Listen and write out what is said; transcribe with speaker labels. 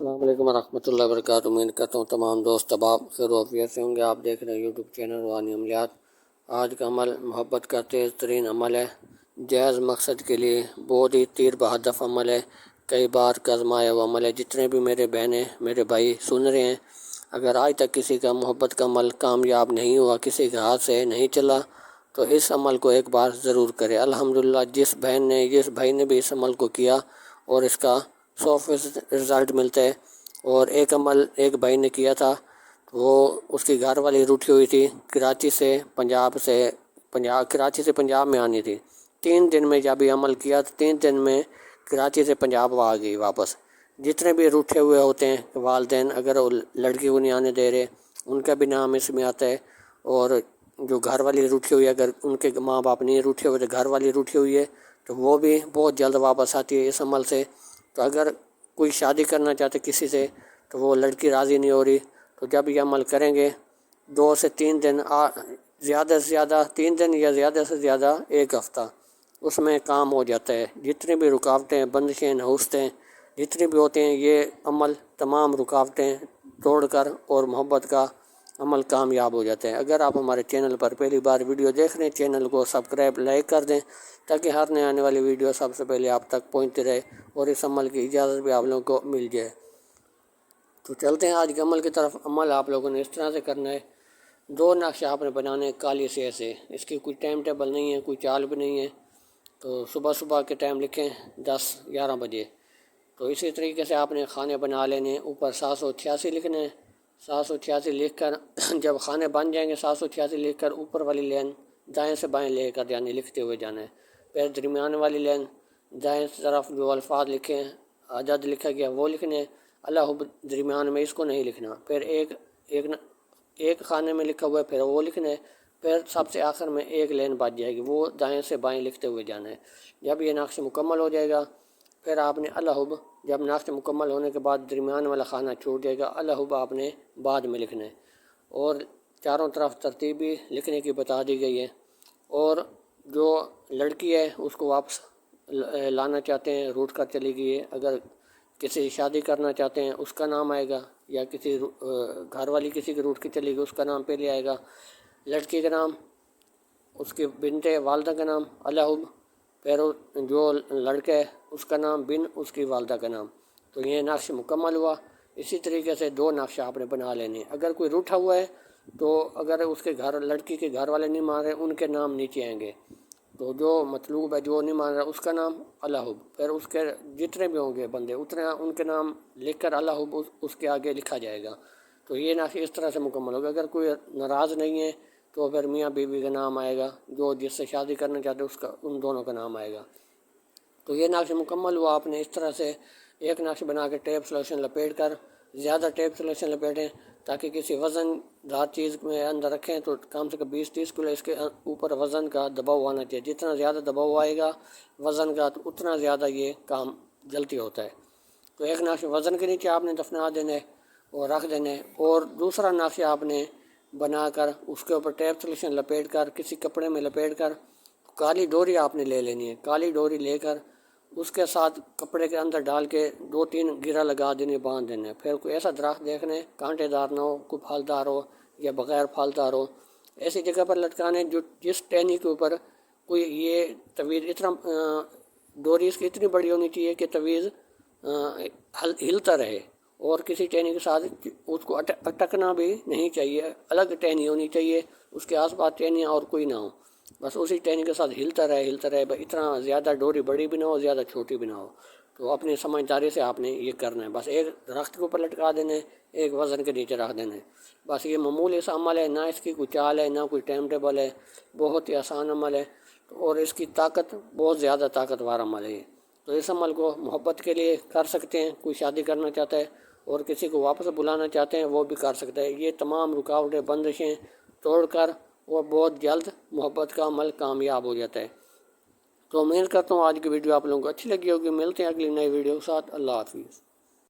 Speaker 1: السلام علیکم ورحمۃ اللہ وبرکاتہ۔ امید کرتا ہوں تمام دوست احباب خیر و عافیت سے ہوں گے۔ آپ دیکھ رہے ہیں یوٹیوب چینل روحانی عملیات۔ آج کا عمل محبت کا تیز ترین عمل ہے، جائز مقصد کے لیے بہت ہی تیر بہدف عمل ہے، کئی بار کا آزمایا ہوا عمل ہے۔ جتنے بھی میرے بہنیں میرے بھائی سن رہے ہیں، اگر آج تک کسی کا محبت کا عمل کامیاب نہیں ہوا، کسی کے ہاتھ سے نہیں چلا، تو اس عمل کو ایک بار ضرور کرے۔ الحمدللہ جس بھائی نے بھی اس عمل کو کیا اور اس کا 100% رزلٹ ملتا ہے۔ اور ایک عمل ایک بھائی نے کیا تھا، وہ اس کی گھر والی روٹھی ہوئی تھی، کراچی سے پنجاب میں آنی تھی۔ 3 دن میں جب یہ عمل کیا تو 3 دن میں کراچی سے پنجاب آ گئی واپس۔ جتنے بھی روٹھے ہوئے ہوتے ہیں والدین، اگر وہ لڑکی کو نہیں آنے دے رہے، ان کا بھی نام اس میں آتا ہے۔ اور جو گھر والی روٹھی ہوئی ہے، اگر ان کے ماں باپ نہیں روٹھے ہوئے تو گھر والی روٹھی ہوئی ہے، تو وہ بھی بہت جلد واپس آتی ہے اس عمل سے۔ تو اگر کوئی شادی کرنا چاہتے کسی سے تو وہ لڑکی راضی نہیں ہو رہی، تو جب یہ عمل کریں گے 2 سے 3 دن، زیادہ سے زیادہ 3 دن یا زیادہ سے زیادہ 1 ہفتہ، اس میں کام ہو جاتا ہے۔ جتنی بھی رکاوٹیں، بندشیں، نحوستیں جتنی بھی ہوتے ہیں، یہ عمل تمام رکاوٹیں توڑ کر اور محبت کا عمل کامیاب ہو جاتے ہیں۔ اگر آپ ہمارے چینل پر پہلی بار ویڈیو دیکھ رہے ہیں، چینل کو سبسکرائب لائک کر دیں، تاکہ ہر نئے آنے والی ویڈیو سب سے پہلے آپ تک پہنچتی رہے اور اس عمل کی اجازت بھی آپ لوگوں کو مل جائے۔ تو چلتے ہیں آج کے عمل کی طرف۔ عمل آپ لوگوں نے اس طرح سے کرنا ہے، 2 نقشے آپ نے بنانے ہیں کالی سیاہی سے۔ اس کی کوئی ٹائم ٹیبل نہیں ہے، کوئی چال بھی نہیں ہے۔ تو صبح کے ٹائم لکھیں 10-11 بجے۔ تو اسی طریقے سے آپ نے خانے بنا لینے، اوپر 786 لکھنا ہے۔ 786 لکھ کر جب خانے بن جائیں گے، 786 لکھ کر اوپر والی لین دائیں سے بائیں لے کر یعنی لکھتے ہوئے جانا ہے۔ پھر درمیان والی لین دائیں طرف جو الفاظ لکھے ہیں، عدد لکھا گیا وہ لکھنے، اللہ درمیان میں اس کو نہیں لکھنا۔ پھر ایک خانے میں لکھا ہوا ہے، پھر وہ لکھنا ہے۔ پھر سب سے آخر میں ایک لین بچ جائے گی، وہ دائیں سے بائیں لکھتے ہوئے جانا ہے۔ جب یہ نقش مکمل ہو جائے گا، پھر آپ نے جب نقش مکمل ہونے کے بعد درمیان والا خانہ چھوٹ جائے گا، اللہ آپ نے بعد میں لکھنا ہے۔ اور چاروں طرف ترتیب بھی لکھنے کی بتا دی گئی ہے۔ اور جو لڑکی ہے اس کو واپس لانا چاہتے ہیں، روٹ کر چلی گئی ہے، اگر کسی شادی کرنا چاہتے ہیں اس کا نام آئے گا، یا کسی گھر والی کسی کی روٹ کی چلی گئی اس کا نام پہلے آئے گا۔ لڑکی کا نام، اس کی بنت والدہ کا نام اللہ، پھر جو لڑکا ہے اس کا نام بن اس کی والدہ کا نام۔ تو یہ نقش مکمل ہوا۔ اسی طریقے سے 2 نقش آپ نے بنا لینے۔ اگر کوئی روٹھا ہوا ہے تو اگر اس کے لڑکی کے گھر والے نہیں مان رہے، ان کے نام نیچے آئیں گے۔ تو جو مطلوب ہے، جو نہیں مان رہا، اس کا نام اللہ، پھر اس کے جتنے بھی ہوں گے بندے اتنے ان کے نام لکھ کر اللہ اس کے آگے لکھا جائے گا۔ تو یہ نقش اس طرح سے مکمل ہوگا۔ اگر کوئی ناراض نہیں ہے تو پھر میاں بیوی کا نام آئے گا، جو جس سے شادی کرنا چاہتے اس کا، ان دونوں کا نام آئے گا۔ تو یہ نقش مکمل ہوا۔ آپ نے اس طرح سے ایک نقش بنا کے ٹیپ سلوشن لپیٹ کر، زیادہ ٹیپ سلوشن لپیٹیں تاکہ کسی وزن دار چیز میں اندر رکھیں تو کم سے کم 20-30 کلو اس کے اوپر وزن کا دباؤ آنا چاہیے۔ جتنا زیادہ دباؤ آئے گا وزن کا، تو اتنا زیادہ یہ کام جلدی ہوتا ہے۔ تو ایک نقش وزن کے نیچے آپ نے دفنا دینا ہے اور رکھ دینا ہے، اور دوسرا نقش آپ نے بنا کر اس کے اوپر ٹیپ سلوشن لپیٹ کر کسی کپڑے میں لپیٹ کر کالی ڈوری آپ نے لے لینی ہے۔ کالی ڈوری لے کر اس کے ساتھ کپڑے کے اندر ڈال کے 2-3 گرہ لگا دینے، باندھ دینے۔ پھر کوئی ایسا درخت دیکھنے، کانٹے دار نہ ہو، کوئی پھلدار ہو یا بغیر پھلدار ہو، ایسی جگہ پر لٹکانے جس ٹہنی کے اوپر کوئی یہ تویز، اتنا ڈوری اس کی اتنی بڑی ہونی چاہیے کہ تویز ہلتا رہے، اور کسی ٹہنی کے ساتھ اس کو اٹکنا بھی نہیں چاہیے، الگ ٹہنی ہونی چاہیے، اس کے آس پاس ٹہنیاں اور کوئی نہ ہو، بس اسی ٹہنی کے ساتھ ہلتا رہے۔ اتنا زیادہ ڈوری بڑی بھی نہ ہو، زیادہ چھوٹی بھی نہ ہو۔ تو اپنی سمجھداری سے آپ نے یہ کرنا ہے۔ بس ایک درخت کے اوپر لٹکا دینا ہے، ایک وزن کے نیچے رکھ دینا ہے۔ بس یہ معمولی سا عمل ہے، نہ اس کی کوئی چال ہے، نہ کوئی ٹائم ٹیبل ہے، بہت ہی آسان عمل ہے، اور اس کی طاقت بہت زیادہ طاقتور عمل ہے۔ تو اس عمل کو محبت کے لیے کر سکتے ہیں، کوئی شادی کرنا چاہتا ہے اور کسی کو واپس بلانا چاہتے ہیں وہ بھی کر سکتا ہے۔ یہ تمام رکاوٹیں، بندشیں توڑ کر اور بہت جلد محبت کا عمل کامیاب ہو جاتا ہے۔ تو امید کرتا ہوں آج کی ویڈیو آپ لوگوں کو اچھی لگی ہوگی۔ ملتے ہیں اگلی نئی ویڈیو کے ساتھ۔ اللہ حافظ۔